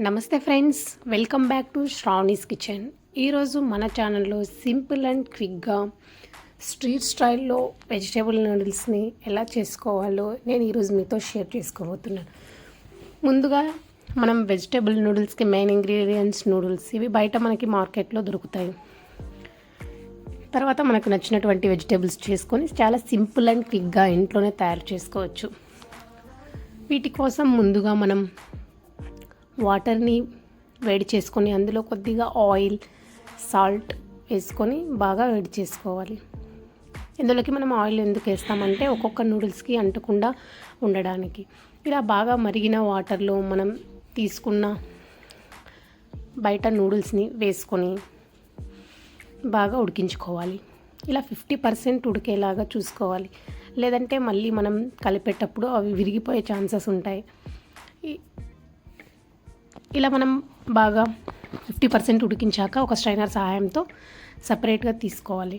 నమస్తే friends, welcome back to Sravani's kitchen. ఈరోజు మన ఛానల్లో సింపుల్ అండ్ క్విక్గా స్ట్రీట్ స్టైల్లో వెజిటేబుల్ నూడిల్స్ని ఎలా చేసుకోవాలో నేను ఈరోజు మీతో షేర్ చేసుకోబోతున్నాను. ముందుగా మనం వెజిటేబుల్ నూడిల్స్కి మెయిన్ ఇంగ్రీడియంట్స్ నూడిల్స్. ఇవి బయట మనకి మార్కెట్లో దొరుకుతాయి. తర్వాత మనకు నచ్చినటువంటి వెజిటేబుల్స్ చేసుకొని చాలా సింపుల్ అండ్ క్విక్గా ఇంట్లోనే తయారు చేసుకోవచ్చు. వీటి కోసం ముందుగా మనం వాటర్ని వేడి చేసుకొని అందులో కొద్దిగా ఆయిల్, సాల్ట్ వేసుకొని బాగా వేడి చేసుకోవాలి. ఇందులోకి మనం ఆయిల్ ఎందుకు వేస్తామంటే ఒక్కొక్క నూడిల్స్కి అంటకుండా ఉండడానికి. ఇలా బాగా మరిగిన వాటర్లో మనం తీసుకున్న బయట నూడిల్స్ని వేసుకొని బాగా ఉడికించుకోవాలి. ఇలా 50% ఉడికేలాగా చూసుకోవాలి, లేదంటే మళ్ళీ మనం కలిపేటప్పుడు అవి విరిగిపోయే ఛాన్సెస్ ఉంటాయి. ఇలా మనం బాగా 50% ఉడికించాక ఒక స్ట్రైనర్ సహాయంతో సపరేట్గా తీసుకోవాలి.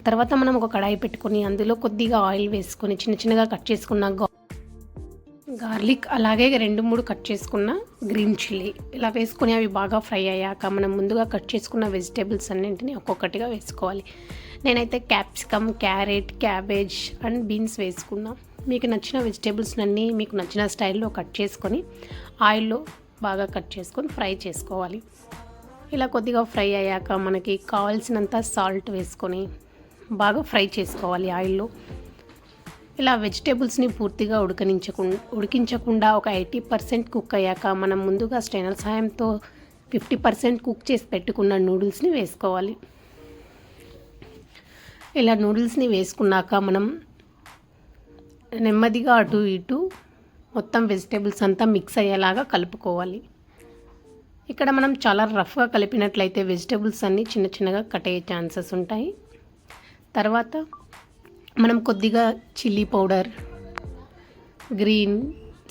తర్వాత మనం ఒక కడాయి పెట్టుకొని అందులో కొద్దిగా ఆయిల్ వేసుకొని చిన్నగా కట్ చేసుకున్న గార్లిక్, అలాగే 2-3 కట్ చేసుకున్న గ్రీన్ చిల్లీ ఇలా వేసుకొని అవి బాగా ఫ్రై అయ్యాక మనం ముందుగా కట్ చేసుకున్న వెజిటేబుల్స్ అన్నింటినీ ఒక్కొక్కటిగా వేసుకోవాలి. నేనైతే capsicum, carrot, cabbage and beans వేసుకున్నా. మీకు నచ్చిన వెజిటేబుల్స్ అన్నీ మీకు నచ్చిన స్టైల్లో కట్ చేసుకొని ఆయిల్లో బాగా కట్ చేసుకొని ఫ్రై చేసుకోవాలి. ఇలా కొద్దిగా ఫ్రై అయ్యాక మనకి కావాల్సినంత సాల్ట్ వేసుకొని బాగా ఫ్రై చేసుకోవాలి ఆయిల్లో. ఇలా వెజిటేబుల్స్ని పూర్తిగా ఉడికించకుండా ఒక 80% కుక్ అయ్యాక మనం ముందుగా స్ట్రైనర్ సహాయంతో 50% కుక్ చేసి పెట్టుకున్న నూడిల్స్ని వేసుకోవాలి. ఇలా నూడిల్స్ని వేసుకున్నాక మనం నెమ్మదిగా అటు ఇటు మొత్తం వెజిటేబుల్స్ అంతా మిక్స్ అయ్యేలాగా కలుపుకోవాలి. ఇక్కడ మనం చాలా రఫ్గా కలిపినట్లయితే వెజిటేబుల్స్ అన్నీ చిన్నగా కట్ అయ్యే ఛాన్సెస్ ఉంటాయి. తర్వాత మనం కొద్దిగా chilli powder, green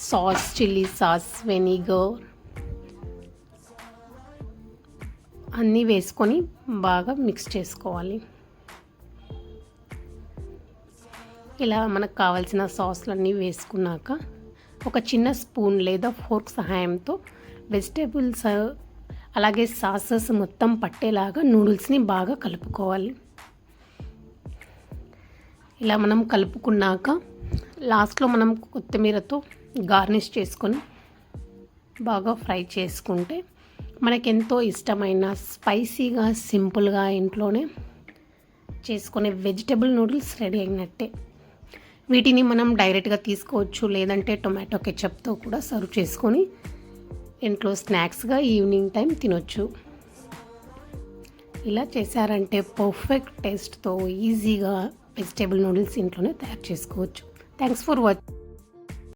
sauce, chilli sauce, vinegar అన్నీ వేసుకొని బాగా మిక్స్ చేసుకోవాలి. ఇలా మనకు కావాల్సిన సాస్లన్నీ వేసుకున్నాక ఒక చిన్న స్పూన్ లేదా ఫోర్క్ సహాయంతో వెజిటేబుల్స్ అలాగే సాసెస్ మొత్తం పట్టేలాగా నూడిల్స్ని బాగా కలుపుకోవాలి. ఇలా మనం కలుపుకున్నాక లాస్ట్లో మనం కొత్తిమీరతో గార్నిష్ చేసుకొని బాగా ఫ్రై చేసుకుంటే మనకెంతో ఇష్టమైన స్పైసీగా సింపుల్గా ఇంట్లోనే చేసుకునే వెజిటేబుల్ నూడిల్స్ రెడీ అయినట్టే. వీటిని మనం డైరెక్ట్గా తీసుకోవచ్చు, లేదంటే టొమాటో కెచప్తో కూడా సర్వ్ చేసుకొని ఇంట్లో స్నాక్స్గా ఈవినింగ్ టైం తినొచ్చు. ఇలా చేశారంటే పర్ఫెక్ట్ టేస్ట్తో ఈజీగా వెజిటేబుల్ నూడిల్స్ ఇంట్లోనే తయారు చేసుకోవచ్చు. Thanks for watching.